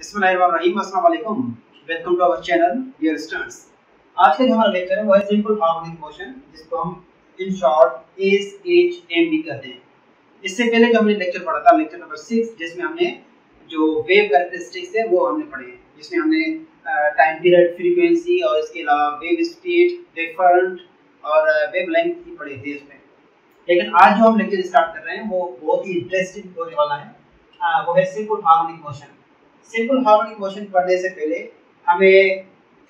बिस्मिल्लाहिर्रहमानिर्रहीम, अस्सलाम वालेकुम। Welcome to our channel dear students. आज का जो हमारा लेक्चर है वो है सिंपल हार्मोनिक मोशन, जिसको हम इन शॉर्ट एसएचएम भी कहते हैं। इससे पहले जो हमने लेक्चर पढ़ा था, लेक्चर नंबर 6, जिसमें हमने जो वेव कैरेक्टरिस्टिक्स है वो हमने पढ़े हैं, जिसमें हमने टाइम पीरियड, फ्रीक्वेंसी और इसके अलावा वेव स्पीड, वेव फ्रंट और वेव लेंथ ही पढ़े थे इसमें। लेकिन आज जो हम लेक्चर स्टार्ट कर रहे हैं वो बहुत ही इंटरेस्टिंग होने वाला है। वो है simple harmonic motion. Simple harmonic motion पढ़ने से पहले हमें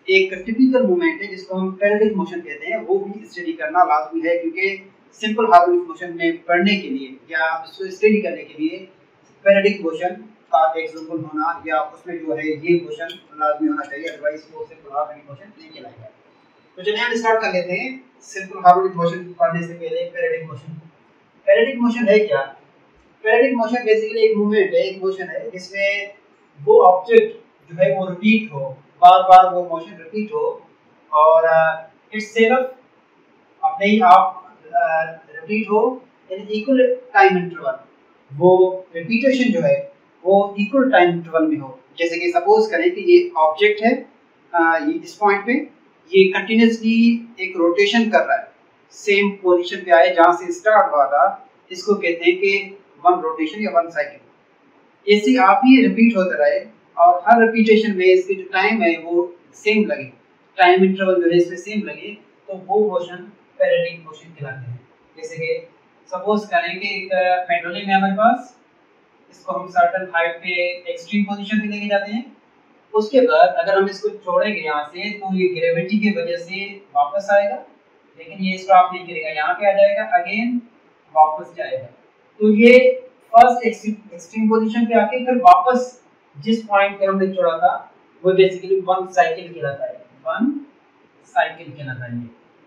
एक टिपिकल मूवमेंट है जिसको हम पेरियोडिक मोशन कहते हैं, वो भी स्टडी करना लाजमी है, क्योंकि सिंपल हार्मोनिक मोशन में पढ़ने के लिए या उसको स्टडी करने के लिए पेरियोडिक मोशन का एग्जांपल होना या उसमें जो है ये मोशन लाजमी होना चाहिए, अदरवाइज वो सिंपल हार्मोनिक मोशन नहीं कहलाएगा। तो चलिए हम स्टार्ट कर लेते हैं। सिंपल हार्मोनिक मोशन पढ़ने से पहले पेरियोडिक मोशन। पेरियोडिक मोशन है क्या? पेरियोडिक मोशन बेसिकली एक मूवमेंट है, एक मोशन है जिसमें वो ऑब्जेक्ट जो है वो रिपीट हो, बार बार वो मोशन रिपीट हो और इट्स सेल्फ अपने ही आप रिपीट हो इन इक्वल टाइम इंटरवल। वो रिपीटेशन जो है वो इक्वल टाइम इंटरवल में हो। जैसे कि सपोज करें कि ये ऑब्जेक्ट है, ये इस पॉइंट पे ये कंटिन्यूसली एक रोटेशन कर रहा है, सेम पोजीशन पे आए जहां से स्टार्ट हुआ था, इसको कहते हैं कि वन रोटेशन या वन साइकिल। ऐसे आप ही रिपीट होते रहे और हर रिपीटेशन में इसकी जो टाइम है वो सेम लगे, टाइम इंटरवल जो है इसमें सेम लगे, तो वो मोशन पेरियोडिक मोशन कहलाते हैं। जैसे कि सपोज करें कि एक पेंडुलम है हमारे पास, इसको हम सर्टेन हाइट पे एक्सट्रीम पोजीशन पे लेके जाते हैं। उसके बाद अगर हम इसको छोड़ेंगे यहाँ से तो ये ग्रेविटी की वजह से वापस आएगा, लेकिन ये स्टॉप नहीं करेगा, यहाँ पे आ जाएगा, अगेन वापस जाएगा। तो ये फर्स्ट एक्सट्रीम पोजीशन पे आके फिर वापस जिस पॉइंट पे हमने छोड़ा था वो बेसिकली वन साइकिल कहलाता है, वन साइकिल कहलाता है।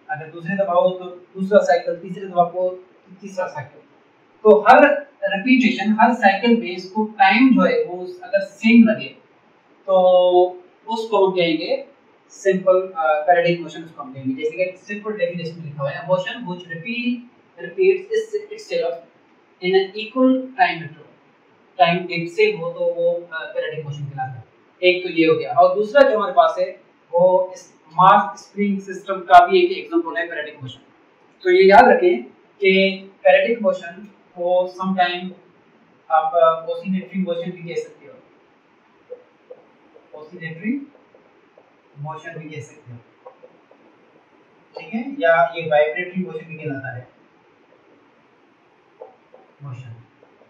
अगर दूसरे दफा हो तो दूसरा साइकिल, तीसरे दफा हो तो तीसरा साइकिल। तो हर रिपीटेशन, हर साइकिल में इसको टाइम जो है वो अगर सेम लगे तो उसको हम कहेंगे सिंपल पेरियोडिक मोशन उसको हम कहेंगे। जैसे कि सिंपल डेफिनेशन में लिखा हुआ है, motion which repeats itself in an equal time interval. Time एक से हो तो वो पेरियोडिक मोशन कहलाता है। एक तो ये हो गया, और दूसरा जो हमारे पास है वो इस मास स्प्रिंग सिस्टम का भी एक एग्जांपल है पेरियोडिक मोशन। तो ये याद रखें कि पेरियोडिक मोशन को सम टाइम आप ऑसिलेटरी मोशन भी कह सकते हो, ऑसिलेटरी मोशन भी कह सकते हो, ठीक है, या ये वाइब्रेटरी मोशन भी कहलाता है मोशन।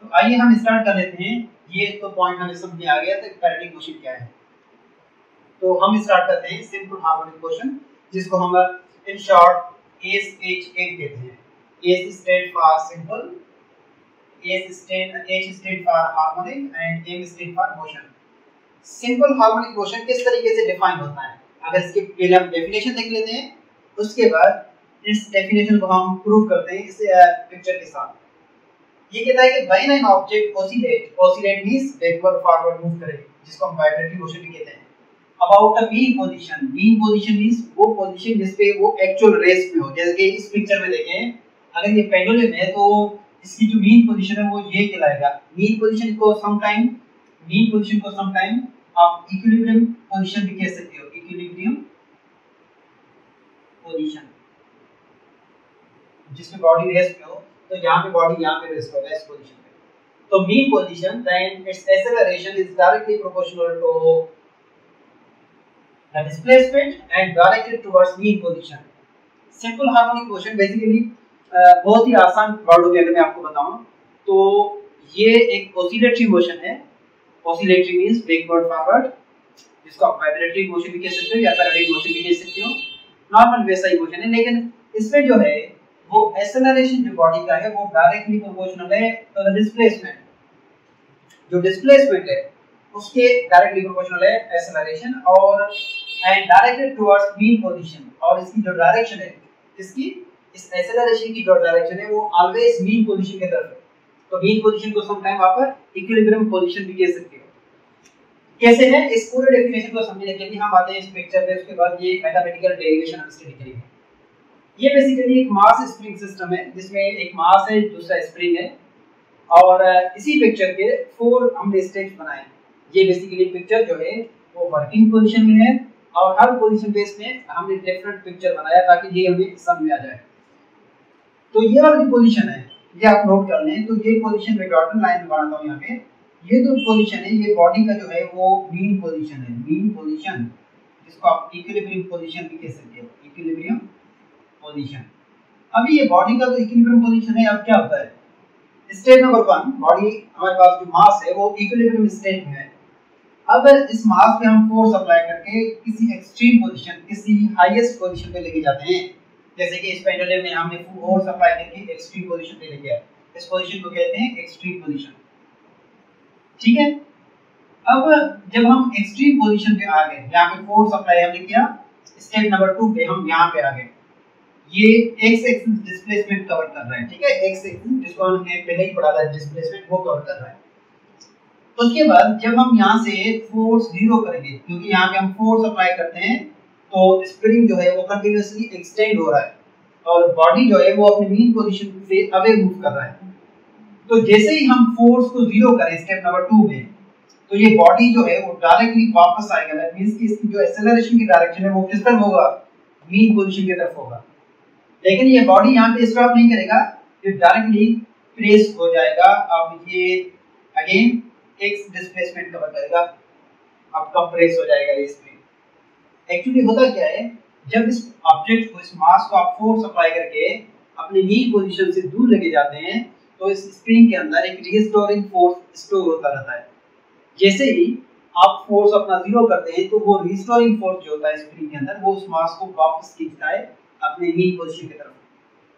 तो आइए हम स्टार्ट कर लेते हैं। ये तो पॉइंट हमें समझ में आ गया था पेरियोडिक मोशन क्या है। तो हम स्टार्ट करते हैं सिंपल हार्मोनिक मोशन, जिसको हम इन शॉर्ट एसएचएम कहते हैं। S stand for simple, H stand for harmonic and M stand for motion. Simple harmonic motion किस तरीके से डिफाइन होता है, अगर इसके पहले हम डेफिनेशन देख लेते हैं, उसके बाद इस डेफिनेशन को हम प्रूव करते हैं इस पिक्चर के साथ। ये कहता है कि when an object oscillate means backward forward move करे, जिसको हम वाइब्रेटरी मोशन भी कहते हैं, about a mean position. Mean position means वो पोजीशन जिस पे वो एक्चुअल रेस्ट में हो। जैसे कि इस पिक्चर में देखें, अगर ये पेंडुलम है तो इसकी जो मीन पोजीशन है वो ये कहलाएगा। मीन पोजीशन को सम टाइम आप इक्विलिब्रियम पोजीशन भी कह सकते हो, इक्विलिब्रियम पोजीशन, जिसमें बॉडी रेस्ट में हो, तो यहाँ पे बॉडी यहाँ पे रेस्ट होगा इस पोजीशन पे। तो mean position then its acceleration is directly proportional to the displacement and directed towards mean position. Simple harmonic motion basically बहुत ही आसान वर्डों में अगर मैं आपको बताऊं तो ये एक ऑसिलेटरी मोशन है। ऑसिलेटरी मींस बैकवर्ड फॉरवर्ड, जिसको आप वाइब्रेटरी मोशन भी कह सकते हो या पेरियोडिक मोशन भी कह सकते हो। नॉर्मल वैसा ही मोशन है, लेकिन इसमें जो है वो एक्सेलरेशन जो बॉडी का है वो डायरेक्टली प्रोपोर्शनल है टू द डिस्प्लेसमेंट। जो डिस्प्लेसमेंट है उसके डायरेक्टली प्रोपोर्शनल है एक्सेलरेशन, और and directed towards mean position. और इसकी जो डायरेक्शन है, इसकी इस एक्सेलरेशन की जो डायरेक्शन है वो ऑलवेज मीन पोजीशन की तरफ है। तो मीन पोजीशन को सम टाइम आप इक्विलिब्रियम पोजीशन भी कह सकते हो। कैसे है, इस पूरे डेफिनेशन को समझने के लिए हम आते हैं इस पिक्चर पे, उसके बाद ये मैथमेटिकल डेरिवेशन हम स्टडी करेंगे। ये बेसिकली एक मास स्प्रिंग सिस्टम है, जिसमें एक मास है, दूसरा स्प्रिंग है, और इसी पिक्चर के 4 हमने स्टेप्स बनाए। ये बेसिकली पिक्चर जो है वो वर्किंग पोजीशन में है और हर पोजीशन बेस में हमने डिफरेंट पिक्चर बनाया ताकि ये हमें समझ में आ जाए। तो ये वाली पोजीशन है, ये आप नोट कर लें। तो ये पोजीशन में डॉटेड लाइन बनाता हूँ यहाँ पे। ये जो पोजीशन है ये बॉडी का जो है वो मीन पोजीशन है, मीन पोजीशन, जिसको आप इक्विलिब्रियम पोजीशन भी कह सकते हैं, इक्विलिब्रियम पोजीशन। अभी ये बॉडी का जो इक्विलिब्रियम पोजीशन है, अब क्या होता है, स्टेट नंबर 1 बॉडी हमारे पास जो मास है वो इक्विलिब्रियम स्टेट में है। अब इस मास पे हम फोर्स अप्लाई करके किसी एक्सट्रीम पोजीशन, किसी हाईएस्ट पोजीशन पे लेके जाते हैं। जैसे कि इस पेंडुलम में हमने फोर्स अप्लाई करके एक्सट्रीम पोजीशन पे लेके आए, इस पोजीशन को कहते हैं एक्सट्रीम पोजीशन, ठीक है। अब जब हम एक्सट्रीम पोजीशन पे आ गए, यहाँ पे फोर्स अप्लाई हमने किया, स्टेप नंबर 2 पे हम यहाँ पे आ गए। ये एक्स एक्सिस डिस्प्लेसमेंट कवर कर रहा है, ठीक है, एक्स एक्सिस जिसको हमने पहले ही पढ़ा था डिस्प्लेसमेंट, वो कवर कर रहा है। उसके बाद जब हम यहाँ से फोर्स जीरो करेंगे, क्योंकि यहाँ पे हम फोर्स अप्लाई करते हैं तो स्प्रिंग जो है वो कंटिन्यूअसली एक्सटेंड हो रहा है और बॉडी जो है वो अपने मीन पोजीशन से अवे मूव कर रहा है। तो जैसे ही हम फोर्स को जीरो करें स्टेप नंबर 2 में, तो ये बॉडी जो है वो डायरेक्टली वापस आएगा। दैट मींस कि इसकी जो एक्सेलरेशन की डायरेक्शन है वो किस तरफ होगा, मीन पोजीशन की तरफ होगा। लेकिन ये बॉडी यहाँ पे स्टॉप नहीं करेगा, ये डायरेक्टली प्रेस हो जाएगा। अब ये अगेन एक्स डिस्प्लेसमेंट कवर करेगा, अब कंप्रेस हो जाएगा ये स्प्रिंग। एक्चुअली होता क्या है, जब इस ऑब्जेक्ट को, इस मास को आप फोर्स अप्लाई करके अपने मीन पोजीशन से दूर लेके जाते हैं तो इस स्प्रिंग के अंदर एक रिस्टोरिंग फोर्स स्टोर होता रहता है। जैसे ही आप फोर्स अपना जीरो करते हैं तो वो रिस्टोरिंग फोर्स जो होता है स्प्रिंग के अंदर, वो उस मास को वापस खींचता है अपने मीन पोजीशन की तरफ।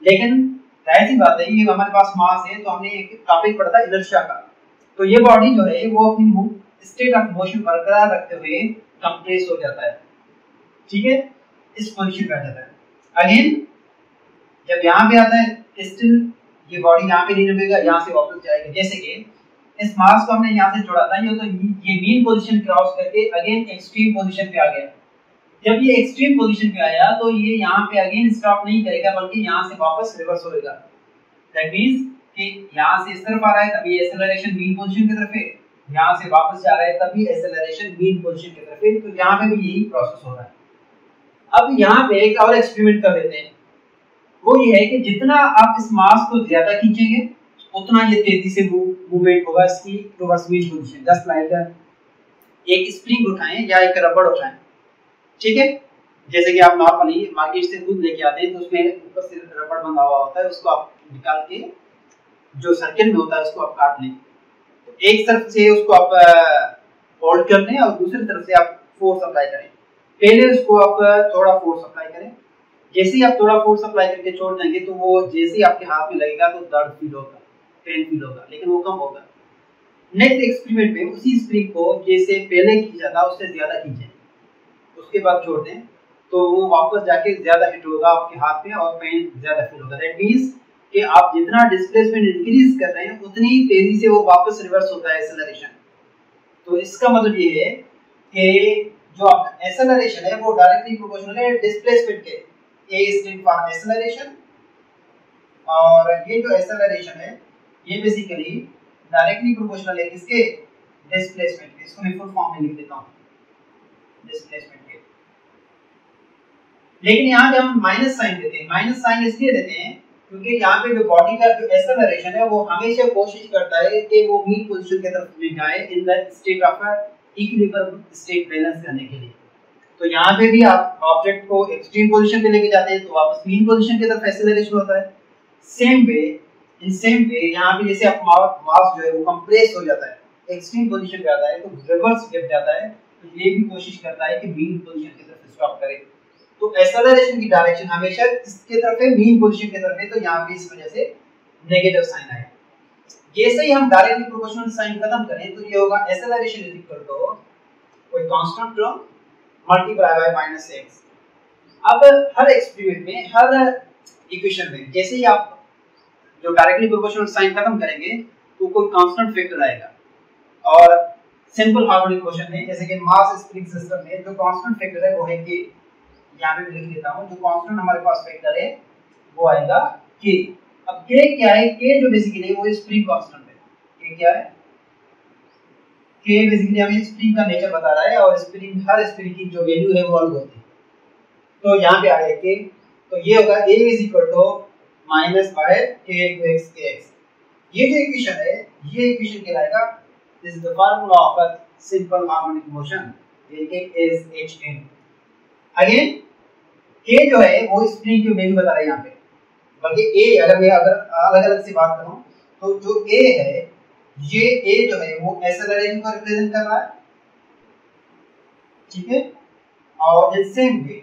लेकिन जाहिर सी बात है, ये हमारे पास मास है तो हमने एक टॉपिक पढ़ा था इनर्शिया का। तो ये बॉडी जो है वो अपनी स्टेट ऑफ मोशन बरकरार रखते हुए कंप्रेस हो जाता है, ठीक है, इस पोजीशन पे आ जाता है। अगेन जब यहाँ पे आता है स्टिल ये बॉडी यहाँ पे नहीं रुकेगा, यहाँ से वापस जाएगा। जैसे कि इस मास को हमने यहाँ से जोड़ा था, ये तो ये मीन पोजीशन क्रॉस करके अगेन एक्सट्रीम पोजीशन पे आ गया। जब ये एक्सट्रीम पोजीशन पे आया तो ये यहाँ पे अगेन स्टॉप नहीं करेगा बल्कि यहाँ से वापस रिवर्स होएगा। दैट मींस कि यहाँ से इस तरफ आ रहा है तभी एक्सेलरेशन मीन पोजीशन की तरफ है, यहाँ से वापस जा रहा है तभी एक्सेलरेशन मीन पोजीशन की तरफ है। तो यहाँ पे भी यही प्रोसेस हो रहा है। अब यहाँ पे एक और एक्सपेरिमेंट कर लेते हैं, वो ये है कि जितना आप इस मास को ज्यादा खींचेंगे उतना ये तेजी से मूवमेंट होगा इसकी towards mean position. Just like एक स्प्रिंग उठाएं या एक रबड़ उठाएं, ठीक है। जैसे कि आप नॉर्मली मार्केट से दूध लेके आते हैं तो उसमें ऊपर से रबड़ बंधा हुआ होता है, उसको आप निकाल के जो सर्किल में होता है उसको आप काट लें। तो एक तरफ से उसको आप होल्ड कर लें और दूसरी तरफ से आप फोर्स अप्लाई करें। पहले उसको आप थोड़ा फोर्स अप्लाई करें, जैसे ही आप थोड़ा फोर्स अप्लाई करके छोड़ देंगे तो वो जैसे ही आपके हाथ में लगेगा तो दर्द फील होगा, पेन फील होगा, लेकिन वो कम होगा। नेक्स्ट एक्सपेरिमेंट में उसी स्प्रिंग को जैसे पहले खींचा था उससे ज्यादा खींचें, उसके बाद छोड़ दें तो वो वापस जाके ज्यादा हिट होगा आपके हाथ में और पेन ज्यादा फील होगा। दैट मींस कि आप जितना डिस्प्लेसमेंट इंक्रीज कर रहे हैं उतनी ही तेजी से वो वापस रिवर्स होता है एक्सेलरेशन। तो इसका मतलब ये है कि जो आपका एक्सेलरेशन है वो डायरेक्टली प्रोपोर्शनल है डिस्प्लेसमेंट के। ए स्टैंड फॉर एक्सेलरेशन और ये जो एक्सेलरेशन है ये बेसिकली डायरेक्टली प्रोपोर्शनल है किसके, डिस्प्लेसमेंट के। इसको मैं फुल फॉर्म में लिख देता हूँ, डिस्प्लेसमेंट के। लेकिन यहाँ पे हम माइनस साइन देते हैं। माइनस साइन इसलिए देते हैं क्योंकि यहाँ पे जो बॉडी का जो एक्सेलरेशन है वो हमेशा कोशिश करता है कि वो मीन पोजीशन की तरफ ले जाए in the state of equilibrium state balance करने के लिए। तो यहाँ पे भी आप ऑब्जेक्ट को एक्सट्रीम पोजीशन पे लेके जाते हैं तो वापस मीन पोजीशन की तरफ एक्सेलरेशन होता है। Same way in same way यहाँ पे जैसे आप मास जो है वो कंप्रेस हो जाता है, एक्सट्रीम पोजीशन पे आता है तो रिवर्स गिर जाता है। तो ये भी कोशिश करता है कि मीन पोजीशन की तरफ स्टॉप करे। तो एक्सेलरेशन की डायरेक्शन हमेशा किसकी तरफ है, मीन पोजीशन की तरफ है। तो यहाँ पे इस वजह से नेगेटिव साइन आएगा। जैसे ही हम डायरेक्टली प्रोपोर्शनल साइन खत्म करें तो ये होगा एक्सेलरेशन इज इक्वल टू कोई constant term multiply by minus x. अब हर एक्सपेरिमेंट में, हर इक्वेशन में जैसे ही आप जो डायरेक्टली प्रोपोर्शनल साइन खत्म करेंगे तो कोई कांस्टेंट फैक्टर आएगा। और सिंपल हार्मोनिक मोशन में जैसे कि मास स्प्रिंग सिस्टम में जो कांस्टेंट फैक्टर है वो है के। यहाँ पे लिख देता हूँ, जो कांस्टेंट हमारे पास फैक्टर है वो आएगा के। अब के क्या है, के जो बेसिकली वो स्प्रिंग कांस्टेंट है। के क्या है, के बेसिकली हमें स्प्रिंग का नेचर बता रहा है और स्प्रिंग हर स्प्रिंग की जो वैल्यू है वो अलग होती है। तो यहाँ पे आ गया के, तो ये होगा a is equal to minus by k into x kx। ये जो इक्वेशन है ये इक्वेशन कहलाएगा, this is the formula of a simple harmonic motion, ये के is h n। Again k जो है वो स्प्रिंग की वैल्यू बता रहा है यहाँ पे, बल्कि a अगर मैं अलग अलग से बात करूं तो जो a है ये a जो है वो एक्सेलरेशन को रिप्रेजेंट कर रहा है, ठीक है। और सेम वे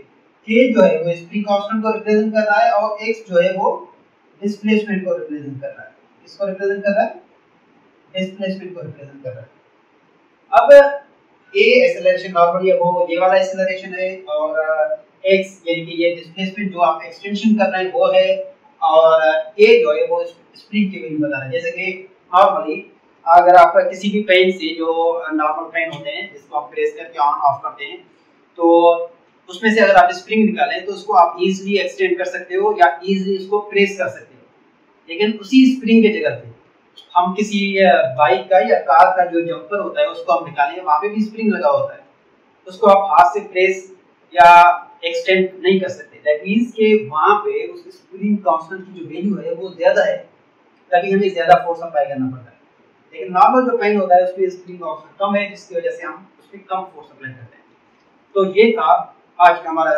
k जो है वो स्प्रिंग कांस्टेंट को रिप्रेजेंट कर रहा है और x जो है वो डिस्प्लेसमेंट को रिप्रेजेंट कर रहा है। इसको रिप्रेजेंट कर रहा है, डिस्प्लेसमेंट को रिप्रेजेंट कर रहा है। अब a एक्सेलरेशन नॉर्मली है वो ये वाला एक्सेलरेशन है और x यानी कि ये डिस्प्लेसमेंट जो आप एक्सटेंशन कर रहे हैं वो है, और a जो है वो स्प्रिंग की वैल्यू बता रहा है। जैसे कि नॉर्मली अगर आप किसी भी पेन से जो नॉर्मल पेन होते हैं जिसको आप प्रेस करके ऑन ऑफ करते हैं, तो उसमें से अगर आप स्प्रिंग निकालें तो उसको आप इजीली एक्सटेंड कर सकते हो या इजीली उसको प्रेस कर सकते हो। लेकिन उसी स्प्रिंग की जगह पे हम किसी बाइक का या कार का जो जंपर होता है उसको हम निकालें, वहां पे भी स्प्रिंग लगा होता है, उसको आप हाथ से प्रेस या एक्सटेंड नहीं कर सकते। दैट मींस के वहां पे उस स्प्रिंग कांस्टेंट की जो वैल्यू है वो ज्यादा है, तभी हमें ज्यादा फोर्स अप्लाई करना पड़ता है। लेकिन नॉर्मल जो पेन होता है उसमें स्प्रिंग कांस्टेंट कम है, जिसकी वजह से हम उस पर कम फोर्स अप्लाई करते हैं। तो ये था आज का हमारा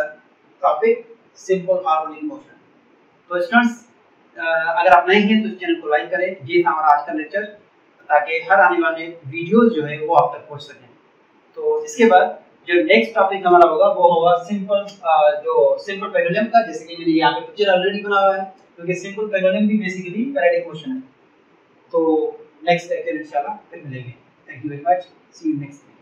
टॉपिक सिंपल हार्मोनिक मोशन। तो स्टूडेंट्स अगर आप नए हैं तो इस चैनल को लाइक करें। ये था हमारा आज का लेक्चर, ताकि हर आने वाले वीडियोस जो है वो आप तक पहुंच सकें। तो इसके बाद जो नेक्स्ट टॉपिक हमारा होगा वो होगा सिंपल पेंडुलम का। जैसे कि मैंने यहाँ पे पिक्चर ऑलरेडी बनाया हुआ है, क्योंकि सिंपल पेंडुलम भी बेसिकली पैरेडिक मोशन है। तो नेक्स्ट लेक्चर इंशाल्लाह फिर मिलेंगे। Thank you very much, see you next.